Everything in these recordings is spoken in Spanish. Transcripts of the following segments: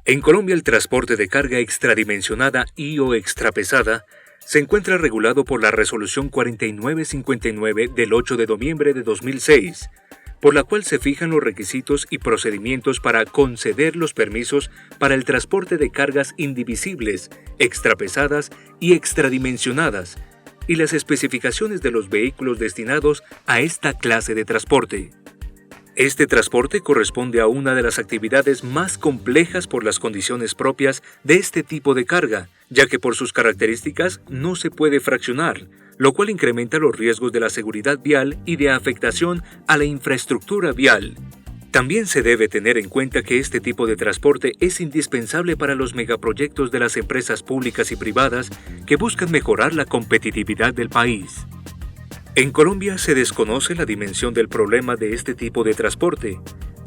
En Colombia, el transporte de carga extradimensionada y o extrapesada se encuentra regulado por la Resolución 4959 del 8 de noviembre de 2006, por la cual se fijan los requisitos y procedimientos para conceder los permisos para el transporte de cargas indivisibles, extrapesadas y extradimensionadas, y las especificaciones de los vehículos destinados a esta clase de transporte. Este transporte corresponde a una de las actividades más complejas por las condiciones propias de este tipo de carga, ya que por sus características no se puede fraccionar, lo cual incrementa los riesgos de la seguridad vial y de afectación a la infraestructura vial. También se debe tener en cuenta que este tipo de transporte es indispensable para los megaproyectos de las empresas públicas y privadas que buscan mejorar la competitividad del país. En Colombia se desconoce la dimensión del problema de este tipo de transporte,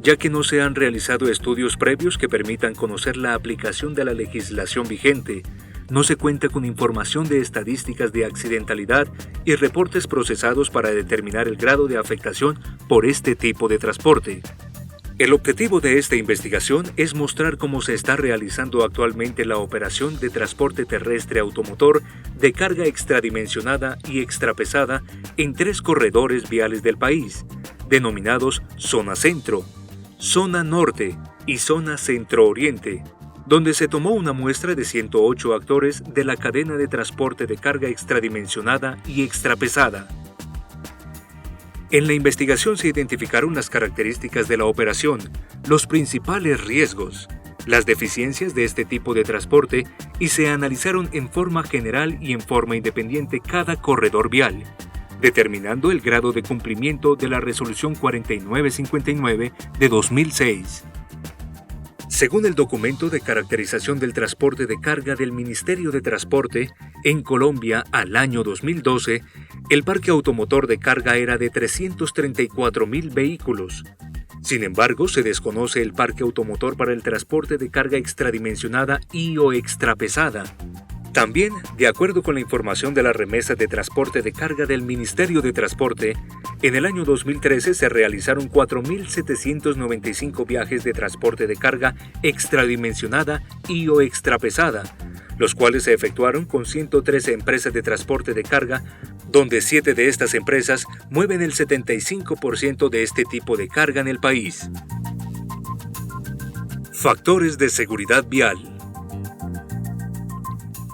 ya que no se han realizado estudios previos que permitan conocer la aplicación de la legislación vigente, no se cuenta con información de estadísticas de accidentalidad y reportes procesados para determinar el grado de afectación por este tipo de transporte. El objetivo de esta investigación es mostrar cómo se está realizando actualmente la operación de transporte terrestre automotor de carga extradimensionada y extrapesada en 3 corredores viales del país, denominados Zona Centro, Zona Norte y Zona Centro-Oriente, donde se tomó una muestra de 108 actores de la cadena de transporte de carga extradimensionada y extrapesada. En la investigación se identificaron las características de la operación, los principales riesgos, las deficiencias de este tipo de transporte y se analizaron en forma general y en forma independiente cada corredor vial, determinando el grado de cumplimiento de la Resolución 4959 de 2006. Según el documento de caracterización del transporte de carga del Ministerio de Transporte, en Colombia al año 2012, el parque automotor de carga era de 334.000 vehículos. Sin embargo, se desconoce el parque automotor para el transporte de carga extradimensionada y o extrapesada. También, de acuerdo con la información de la remesa de transporte de carga del Ministerio de Transporte, en el año 2013 se realizaron 4.795 viajes de transporte de carga extradimensionada y o extrapesada, los cuales se efectuaron con 113 empresas de transporte de carga, donde 7 de estas empresas mueven el 75% de este tipo de carga en el país. Factores de seguridad vial.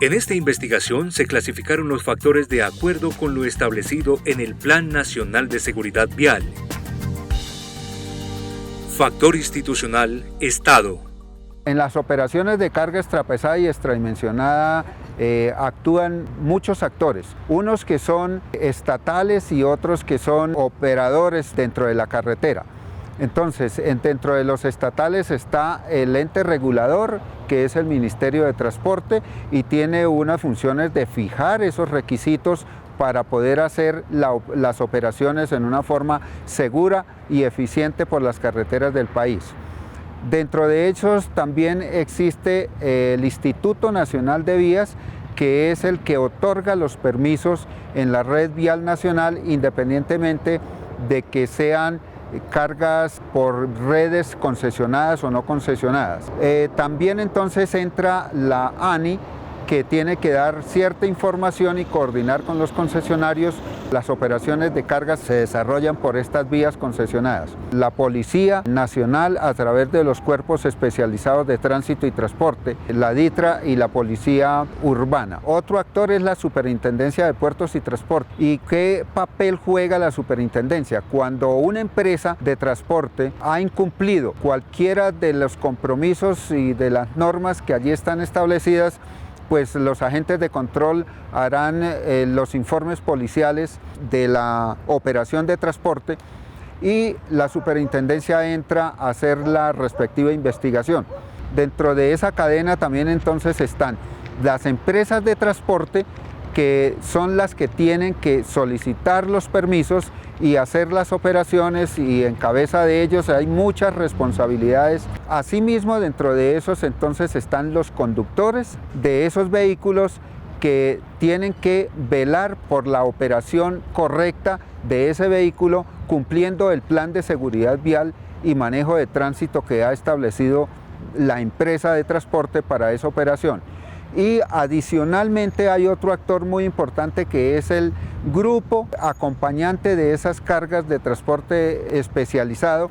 En esta investigación se clasificaron los factores de acuerdo con lo establecido en el Plan Nacional de Seguridad Vial. Factor institucional, Estado. En las operaciones de carga extrapesada y extradimensionada actúan muchos actores, unos que son estatales y otros que son operadores dentro de la carretera. Entonces, dentro de los estatales está el ente regulador, que es el Ministerio de Transporte, y tiene unas funciones de fijar esos requisitos para poder hacer las operaciones en una forma segura y eficiente por las carreteras del país. Dentro de ellos también existe el Instituto Nacional de Vías, que es el que otorga los permisos en la red vial nacional, independientemente de que sean cargas por redes concesionadas o no concesionadas. También entonces entra la ANI, que tiene que dar cierta información y coordinar con los concesionarios. Las operaciones de cargas se desarrollan por estas vías concesionadas. La Policía Nacional, a través de los cuerpos especializados de tránsito y transporte, la DITRA y la Policía Urbana. Otro actor es la Superintendencia de Puertos y Transporte. ¿Y qué papel juega la Superintendencia? Cuando una empresa de transporte ha incumplido cualquiera de los compromisos y de las normas que allí están establecidas, pues los agentes de control harán los informes policiales de la operación de transporte y la superintendencia entra a hacer la respectiva investigación. Dentro de esa cadena también entonces están las empresas de transporte, que son las que tienen que solicitar los permisos y hacer las operaciones, y en cabeza de ellos hay muchas responsabilidades. Asimismo, dentro de esos entonces están los conductores de esos vehículos, que tienen que velar por la operación correcta de ese vehículo, cumpliendo el plan de seguridad vial y manejo de tránsito que ha establecido la empresa de transporte para esa operación. Y adicionalmente hay otro actor muy importante que es el grupo acompañante de esas cargas de transporte especializado.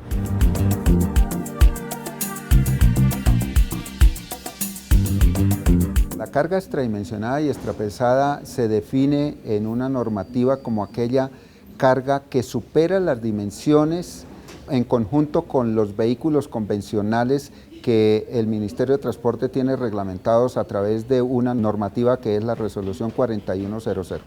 La carga extradimensionada y extrapesada se define en una normativa como aquella carga que supera las dimensiones en conjunto con los vehículos convencionales que el Ministerio de Transporte tiene reglamentados a través de una normativa que es la Resolución 4100.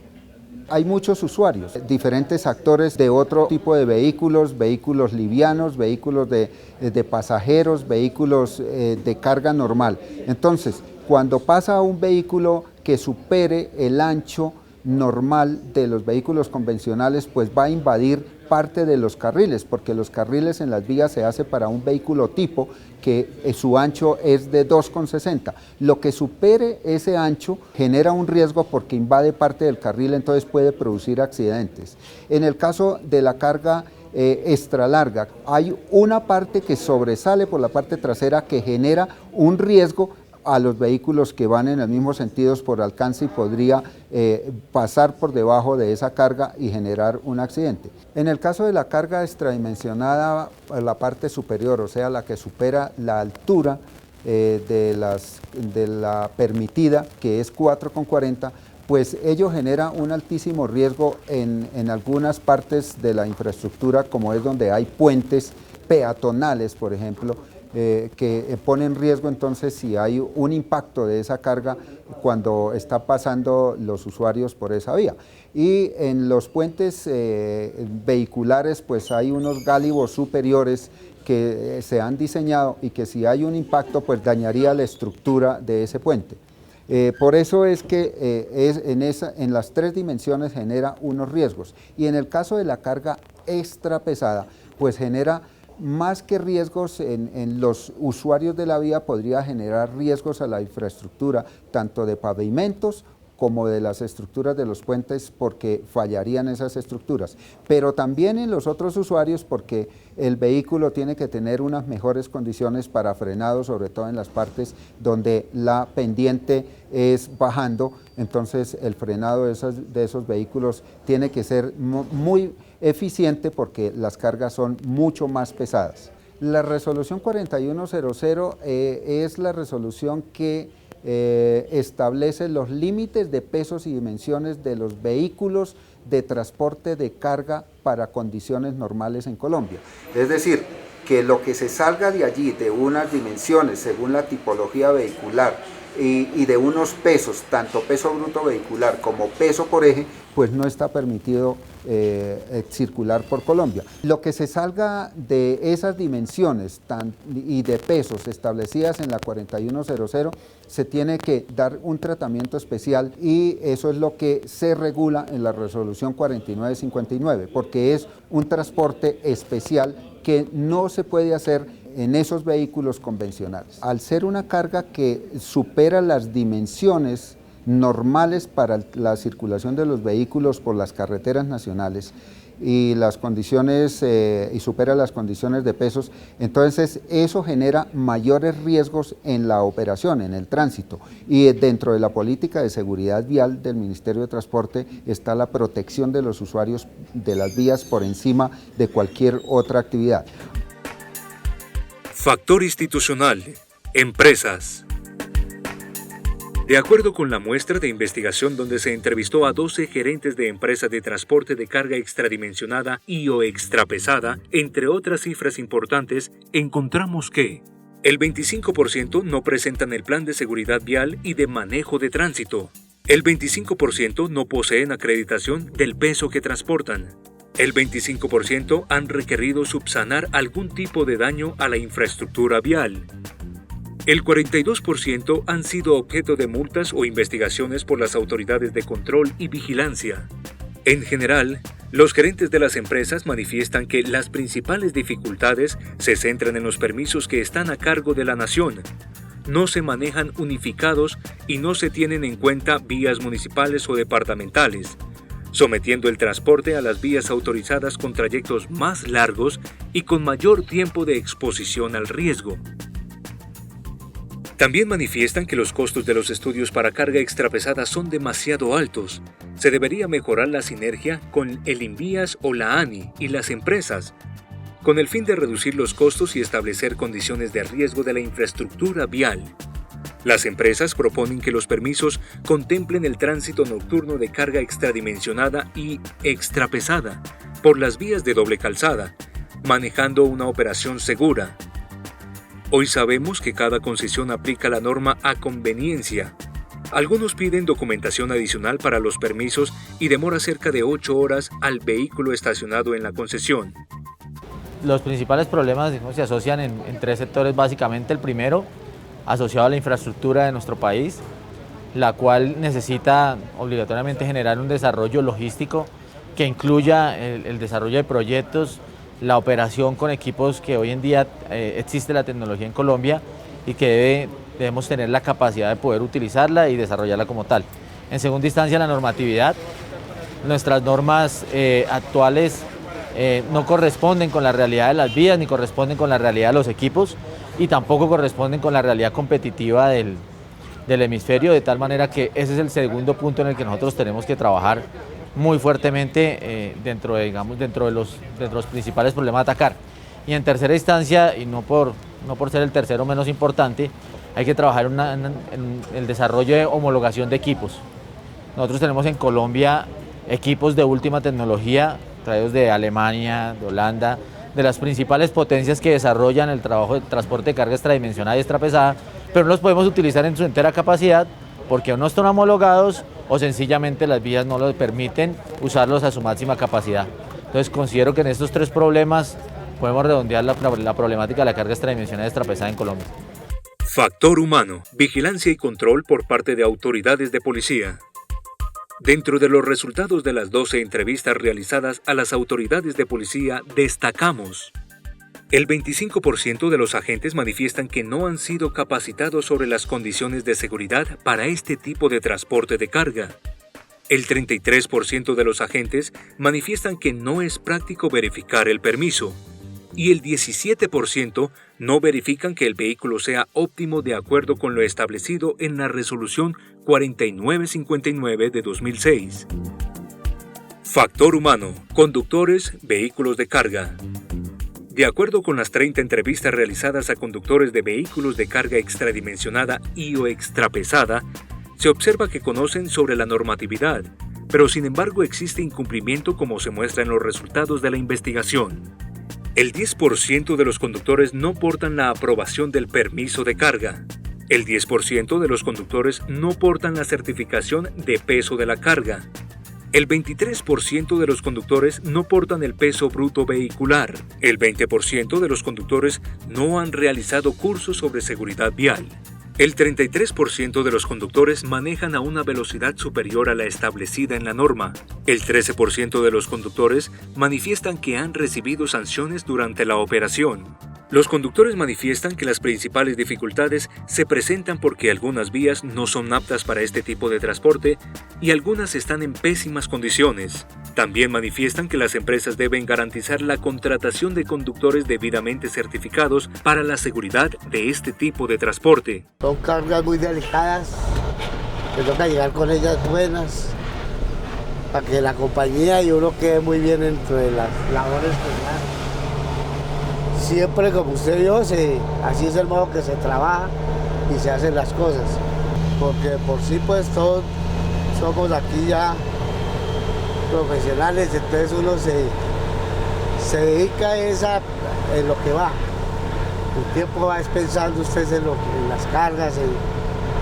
Hay muchos usuarios, diferentes actores de otro tipo de vehículos, vehículos livianos, vehículos de pasajeros, vehículos de carga normal. Entonces, cuando pasa a un vehículo que supere el ancho normal de los vehículos convencionales, pues va a invadir parte de los carriles, porque los carriles en las vías se hace para un vehículo tipo que su ancho es de 2,60. Lo que supere ese ancho genera un riesgo porque invade parte del carril, entonces puede producir accidentes. En el caso de la carga extra larga, hay una parte que sobresale por la parte trasera que genera un riesgo a los vehículos que van en el mismo sentido por alcance y podría pasar por debajo de esa carga y generar un accidente. En el caso de la carga extradimensionada, la parte superior, o sea, la que supera la altura de la permitida, que es 4,40, pues ello genera un altísimo riesgo en algunas partes de la infraestructura, como es donde hay puentes peatonales, por ejemplo, que pone en riesgo entonces si hay un impacto de esa carga cuando está pasando los usuarios por esa vía. Y en los puentes vehiculares pues hay unos gálibos superiores que se han diseñado y que si hay un impacto pues dañaría la estructura de ese puente. Por eso es que en las tres dimensiones genera unos riesgos, y en el caso de la carga extra pesada pues genera más que riesgos en los usuarios de la vía, podría generar riesgos a la infraestructura, tanto de pavimentos como de las estructuras de los puentes, porque fallarían esas estructuras, pero también en los otros usuarios, porque el vehículo tiene que tener unas mejores condiciones para frenado, sobre todo en las partes donde la pendiente es bajando, entonces el frenado de esos vehículos tiene que ser muy eficiente porque las cargas son mucho más pesadas. La resolución 4100 es la resolución que establece los límites de pesos y dimensiones de los vehículos de transporte de carga para condiciones normales en Colombia. Es decir, que lo que se salga de allí, de unas dimensiones según la tipología vehicular y de unos pesos, tanto peso bruto vehicular como peso por eje, pues no está permitido circular por Colombia. Lo que se salga de esas dimensiones y de pesos establecidas en la 4100, se tiene que dar un tratamiento especial, y eso es lo que se regula en la resolución 4959, porque es un transporte especial que no se puede hacer en esos vehículos convencionales. Al ser una carga que supera las dimensiones normales para la circulación de los vehículos por las carreteras nacionales y las condiciones y supera las condiciones de pesos, entonces eso genera mayores riesgos en la operación, en el tránsito, y dentro de la política de seguridad vial del Ministerio de Transporte está la protección de los usuarios de las vías por encima de cualquier otra actividad. Factor institucional. Empresas. De acuerdo con la muestra de investigación donde se entrevistó a 12 gerentes de empresas de transporte de carga extradimensionada y o extrapesada, entre otras cifras importantes, encontramos que el 25% no presentan el plan de seguridad vial y de manejo de tránsito. El 25% no poseen acreditación del peso que transportan. El 25% han requerido subsanar algún tipo de daño a la infraestructura vial. El 42% han sido objeto de multas o investigaciones por las autoridades de control y vigilancia. En general, los gerentes de las empresas manifiestan que las principales dificultades se centran en los permisos que están a cargo de la nación. No se manejan unificados y no se tienen en cuenta vías municipales o departamentales, sometiendo el transporte a las vías autorizadas con trayectos más largos y con mayor tiempo de exposición al riesgo. También manifiestan que los costos de los estudios para carga extrapesada son demasiado altos. Se debería mejorar la sinergia con el INVIAS o la ANI y las empresas, con el fin de reducir los costos y establecer condiciones de riesgo de la infraestructura vial. Las empresas proponen que los permisos contemplen el tránsito nocturno de carga extradimensionada y extrapesada por las vías de doble calzada, manejando una operación segura. Hoy sabemos que cada concesión aplica la norma a conveniencia. Algunos piden documentación adicional para los permisos y demora cerca de 8 horas al vehículo estacionado en la concesión. Los principales problemas se asocian en 3 sectores básicamente. El primero, asociado a la infraestructura de nuestro país, la cual necesita obligatoriamente generar un desarrollo logístico que incluya el desarrollo de proyectos, la operación con equipos que hoy en día existe la tecnología en Colombia y que debemos tener la capacidad de poder utilizarla y desarrollarla como tal. En segunda instancia, la normatividad. Nuestras normas actuales no corresponden con la realidad de las vías, ni corresponden con la realidad de los equipos y tampoco corresponden con la realidad competitiva del hemisferio, de tal manera que ese es el segundo punto en el que nosotros tenemos que trabajar muy fuertemente dentro de los principales problemas a atacar. Y en tercera instancia, y no por ser el tercero menos importante, hay que trabajar en el desarrollo de homologación de equipos. Nosotros tenemos en Colombia equipos de última tecnología, traídos de Alemania, de Holanda, de las principales potencias que desarrollan el trabajo de transporte de carga extradimensionada y extrapesada, pero no los podemos utilizar en su entera capacidad porque o no están homologados o sencillamente las vías no los permiten usarlos a su máxima capacidad. Entonces considero que en estos 3 problemas podemos redondear la problemática de la carga extradimensionada y extrapesada en Colombia. Factor humano, vigilancia y control por parte de autoridades de policía. Dentro de los resultados de las 12 entrevistas realizadas a las autoridades de policía, destacamos: el 25% de los agentes manifiestan que no han sido capacitados sobre las condiciones de seguridad para este tipo de transporte de carga. El 33% de los agentes manifiestan que no es práctico verificar el permiso. Y el 17% no verifican que el vehículo sea óptimo de acuerdo con lo establecido en la Resolución 4959 de 2006. Factor humano, conductores, vehículos de carga. De acuerdo con las 30 entrevistas realizadas a conductores de vehículos de carga extradimensionada y/o extrapesada, se observa que conocen sobre la normatividad, pero sin embargo existe incumplimiento como se muestra en los resultados de la investigación. El 10% de los conductores no portan la aprobación del permiso de carga. El 10% de los conductores no portan la certificación de peso de la carga. El 23% de los conductores no portan el peso bruto vehicular. El 20% de los conductores no han realizado cursos sobre seguridad vial. El 33% de los conductores manejan a una velocidad superior a la establecida en la norma. El 13% de los conductores manifiestan que han recibido sanciones durante la operación. Los conductores manifiestan que las principales dificultades se presentan porque algunas vías no son aptas para este tipo de transporte y algunas están en pésimas condiciones. También manifiestan que las empresas deben garantizar la contratación de conductores debidamente certificados para la seguridad de este tipo de transporte. Son cargas muy delicadas, que toca llegar con ellas buenas, para que la compañía y uno quede muy bien entre las labores que dan. Siempre, como usted vio, así es el modo que se trabaja y se hacen las cosas. Porque por sí, pues todos somos aquí ya profesionales, entonces uno se dedica en lo que va. El tiempo va pensando usted en las cargas,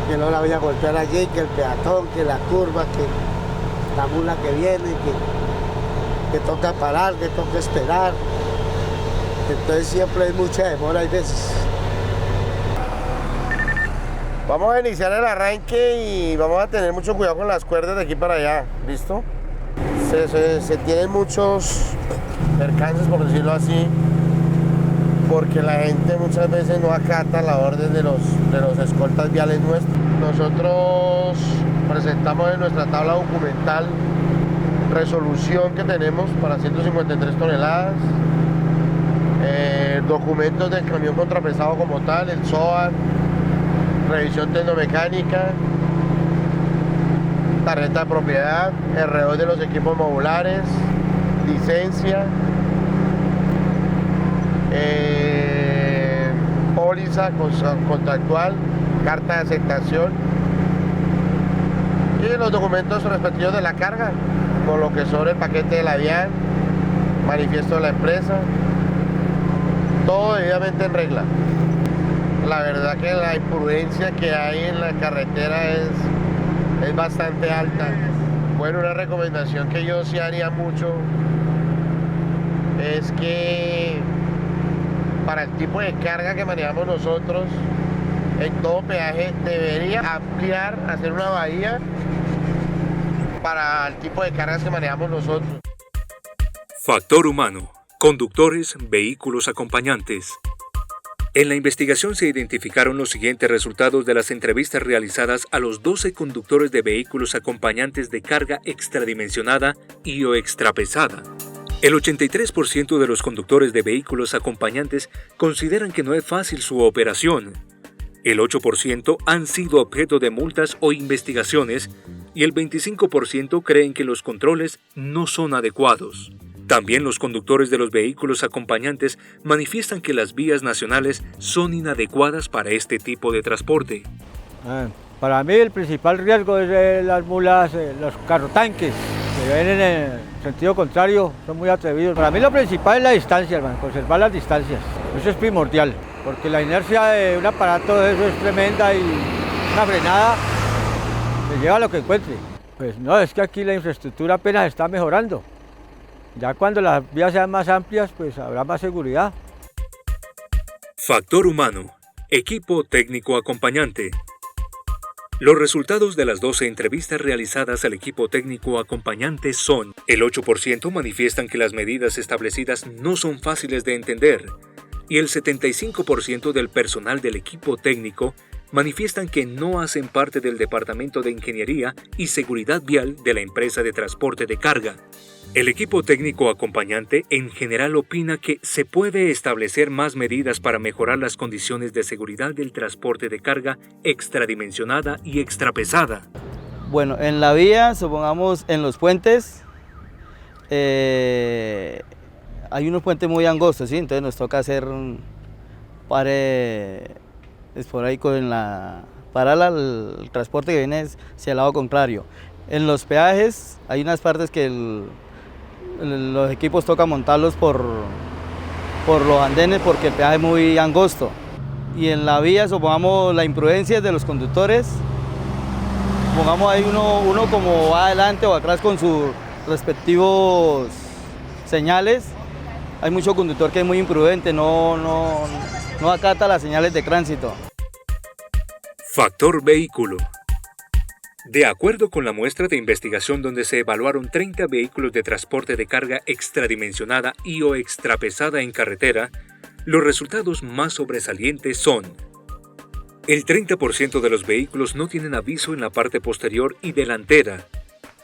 que no la vaya a golpear allí, que el peatón, que la curva, que la mula que viene, que toca parar, que toca esperar. Entonces siempre hay mucha demora, hay veces. Vamos a iniciar el arranque y vamos a tener mucho cuidado con las cuerdas de aquí para allá, ¿listo? Se tienen muchos percances, por decirlo así, porque la gente muchas veces no acata la orden de los escoltas viales nuestros. Nosotros presentamos en nuestra tabla documental resolución que tenemos para 153 toneladas, documentos del camión contrapesado como tal, el SOAT, revisión tecnomecánica, tarjeta de propiedad, RO de los equipos modulares, licencia, póliza contractual, carta de aceptación y los documentos respectivos de la carga, con lo que sobre el paquete de la DIAN, manifiesto de la empresa, todo debidamente en regla. La verdad que la imprudencia que hay en la carretera es bastante alta. Bueno, una recomendación que yo sí haría mucho es que para el tipo de carga que manejamos nosotros, en todo peaje debería ampliar, hacer una bahía para el tipo de cargas que manejamos nosotros. Factor humano. Conductores, vehículos acompañantes. En la investigación se identificaron los siguientes resultados de las entrevistas realizadas a los 12 conductores de vehículos acompañantes de carga extradimensionada y o extrapesada. El 83% de los conductores de vehículos acompañantes consideran que no es fácil su operación. El 8% han sido objeto de multas o investigaciones y el 25% creen que los controles no son adecuados. También los conductores de los vehículos acompañantes manifiestan que las vías nacionales son inadecuadas para este tipo de transporte. Para mí el principal riesgo es las mulas, los carrotanques que vienen en el sentido contrario, son muy atrevidos. Para mí lo principal es la distancia, hermano, conservar las distancias. Eso es primordial, porque la inercia de un aparato de eso es tremenda y una frenada me lleva a lo que encuentre. Pues no, es que aquí la infraestructura apenas está mejorando. Ya cuando las vías sean más amplias, pues habrá más seguridad. Factor humano. Equipo técnico acompañante. Los resultados de las 12 entrevistas realizadas al equipo técnico acompañante son: el 8% manifiestan que las medidas establecidas no son fáciles de entender, y el 75% del personal del equipo técnico manifiestan que no hacen parte del Departamento de Ingeniería y Seguridad Vial de la empresa de transporte de carga. El equipo técnico acompañante en general opina que se puede establecer más medidas para mejorar las condiciones de seguridad del transporte de carga extradimensionada y extrapesada. Bueno, en la vía, supongamos en los puentes, hay unos puentes muy angostos, ¿sí? Entonces nos toca hacer un pare esporádico para el transporte que viene hacia el lado contrario. En los peajes hay unas partes que los equipos toca montarlos por los andenes porque el peaje es muy angosto. Y en la vía, supongamos la imprudencia de los conductores, supongamos hay uno como va adelante o atrás con sus respectivos señales. Hay mucho conductor que es muy imprudente, no acata las señales de tránsito. Factor vehículo. De acuerdo con la muestra de investigación donde se evaluaron 30 vehículos de transporte de carga extradimensionada y o extrapesada en carretera, los resultados más sobresalientes son: el 30% de los vehículos no tienen aviso en la parte posterior y delantera.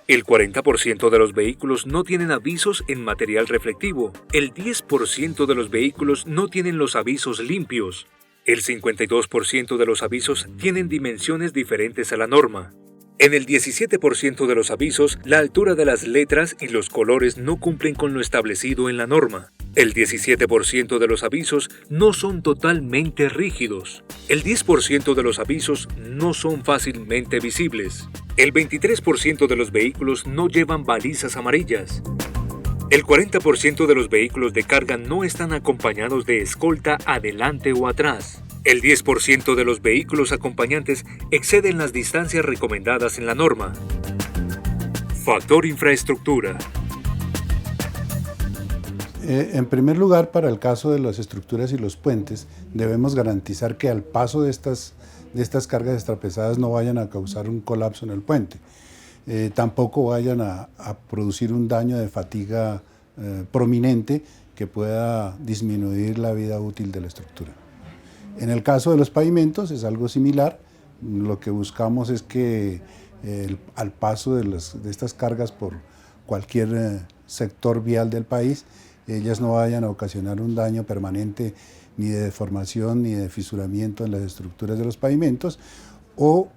El 40% de los vehículos no tienen avisos en material reflectivo. El 10% de los vehículos no tienen los avisos limpios. El 52% de los avisos tienen dimensiones diferentes a la norma. En el 17% de los avisos, la altura de las letras y los colores no cumplen con lo establecido en la norma. El 17% de los avisos no son totalmente rígidos. El 10% de los avisos no son fácilmente visibles. El 23% de los vehículos no llevan balizas amarillas. El 40% de los vehículos de carga no están acompañados de escolta adelante o atrás. El 10% de los vehículos acompañantes exceden las distancias recomendadas en la norma. Factor infraestructura. En primer lugar, para el caso de las estructuras y los puentes, debemos garantizar que al paso de estas cargas extrapesadas no vayan a causar un colapso en el puente. Tampoco vayan a producir un daño de fatiga prominente que pueda disminuir la vida útil de la estructura. En el caso de los pavimentos es algo similar. Lo que buscamos es que al paso de estas cargas por cualquier sector vial del país, ellas no vayan a ocasionar un daño permanente ni de deformación ni de fisuramiento en las estructuras de los pavimentos, o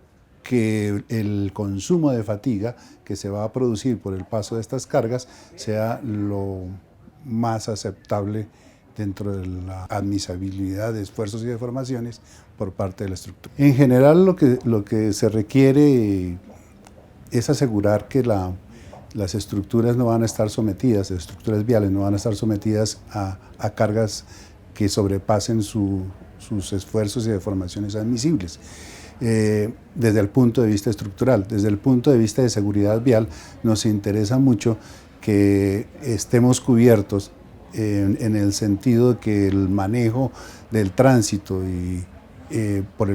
que el consumo de fatiga que se va a producir por el paso de estas cargas sea lo más aceptable dentro de la admisibilidad de esfuerzos y deformaciones por parte de la estructura. En general lo que se requiere es asegurar que las estructuras no van a estar sometidas, las estructuras viales no van a estar sometidas a cargas que sobrepasen sus esfuerzos y deformaciones admisibles. Desde el punto de vista estructural, desde el punto de vista de seguridad vial, nos interesa mucho que estemos cubiertos en el sentido de que el manejo del tránsito y por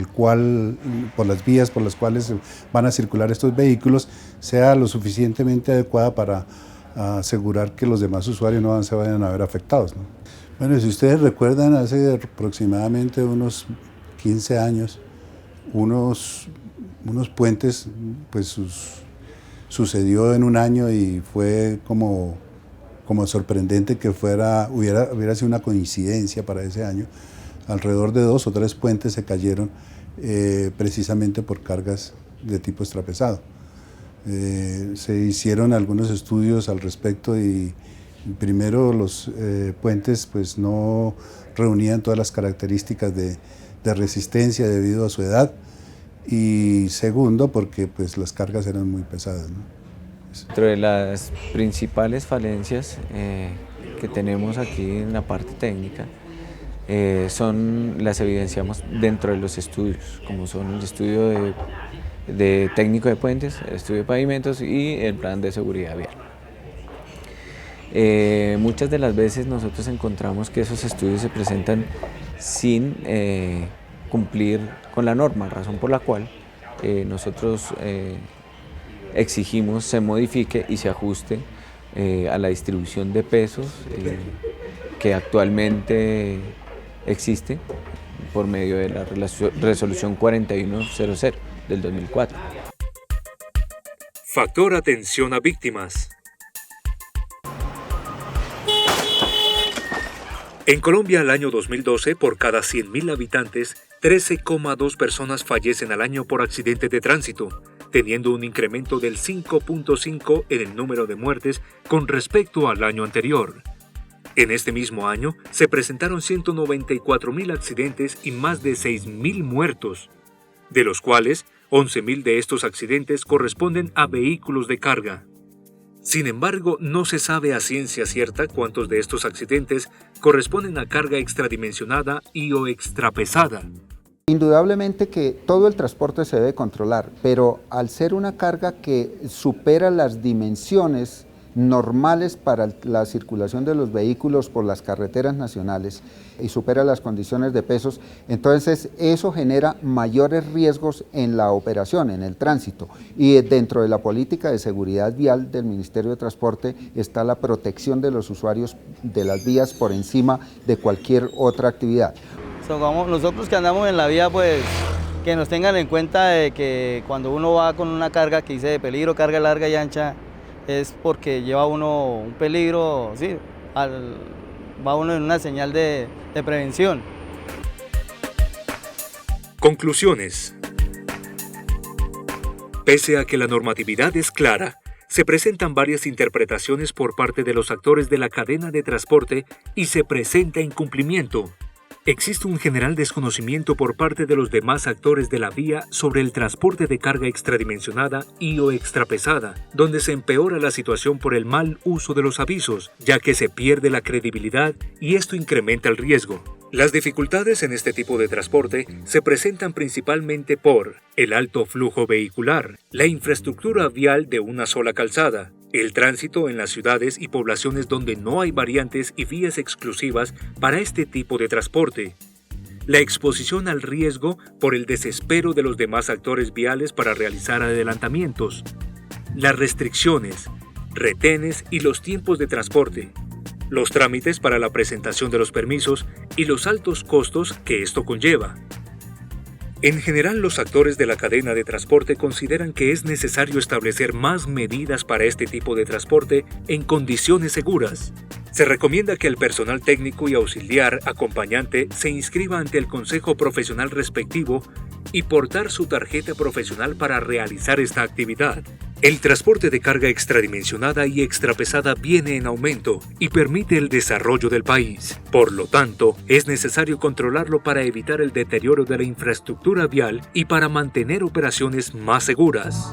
las vías por las cuales van a circular estos vehículos sea lo suficientemente adecuada para asegurar que los demás usuarios no se vayan a ver afectados, ¿no? Bueno, si ustedes recuerdan, hace aproximadamente unos 15 años, unos puentes, pues sucedió en un año y fue como sorprendente que hubiera sido una coincidencia para ese año. Alrededor de 2 o 3 puentes se cayeron precisamente por cargas de tipo extrapesado. Se hicieron algunos estudios al respecto y primero los puentes pues no reunían todas las características de resistencia debido a su edad, y segundo porque pues las cargas eran muy pesadas, ¿no? Dentro de las principales falencias que tenemos aquí en la parte técnica las evidenciamos dentro de los estudios, como son el estudio de técnico de puentes, el estudio de pavimentos y el plan de seguridad vial. Muchas de las veces nosotros encontramos que esos estudios se presentan sin cumplir con la norma, razón por la cual nosotros exigimos se modifique y se ajuste a la distribución de pesos que actualmente existe por medio de la resolución 4100 del 2004. Factor atención a víctimas. En Colombia, al año 2012, por cada 100.000 habitantes, 13,2 personas fallecen al año por accidentes de tránsito, teniendo un incremento del 5.5 en el número de muertes con respecto al año anterior. En este mismo año, se presentaron 194.000 accidentes y más de 6.000 muertos, de los cuales 11.000 de estos accidentes corresponden a vehículos de carga. Sin embargo, no se sabe a ciencia cierta cuántos de estos accidentes corresponden a carga extradimensionada y/o extrapesada. Indudablemente que todo el transporte se debe controlar, pero al ser una carga que supera las dimensiones normales para la circulación de los vehículos por las carreteras nacionales y supera las condiciones de pesos, entonces eso genera mayores riesgos en la operación, en el tránsito, y dentro de la política de seguridad vial del Ministerio de Transporte está la protección de los usuarios de las vías por encima de cualquier otra actividad. Nosotros que andamos en la vía, pues que nos tengan en cuenta de que cuando uno va con una carga que dice de peligro, carga larga y ancha, es porque lleva uno un peligro, sí, va uno en una señal de prevención. Conclusiones. Pese a que la normatividad es clara, se presentan varias interpretaciones por parte de los actores de la cadena de transporte y se presenta incumplimiento. Existe un general desconocimiento por parte de los demás actores de la vía sobre el transporte de carga extradimensionada y/o extrapesada, donde se empeora la situación por el mal uso de los avisos, ya que se pierde la credibilidad y esto incrementa el riesgo. Las dificultades en este tipo de transporte se presentan principalmente por el alto flujo vehicular, la infraestructura vial de una sola calzada, el tránsito en las ciudades y poblaciones donde no hay variantes y vías exclusivas para este tipo de transporte, la exposición al riesgo por el desespero de los demás actores viales para realizar adelantamientos, las restricciones, retenes y los tiempos de transporte, los trámites para la presentación de los permisos y los altos costos que esto conlleva. En general, los actores de la cadena de transporte consideran que es necesario establecer más medidas para este tipo de transporte en condiciones seguras. Se recomienda que el personal técnico y auxiliar acompañante se inscriba ante el consejo profesional respectivo y portar su tarjeta profesional para realizar esta actividad. El transporte de carga extradimensionada y extrapesada viene en aumento y permite el desarrollo del país. Por lo tanto, es necesario controlarlo para evitar el deterioro de la infraestructura vial y para mantener operaciones más seguras.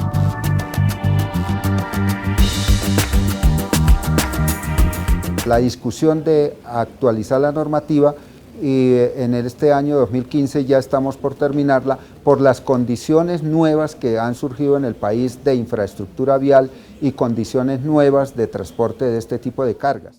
La discusión de actualizar la normativa y en este año 2015 ya estamos por terminarla por las condiciones nuevas que han surgido en el país de infraestructura vial y condiciones nuevas de transporte de este tipo de cargas.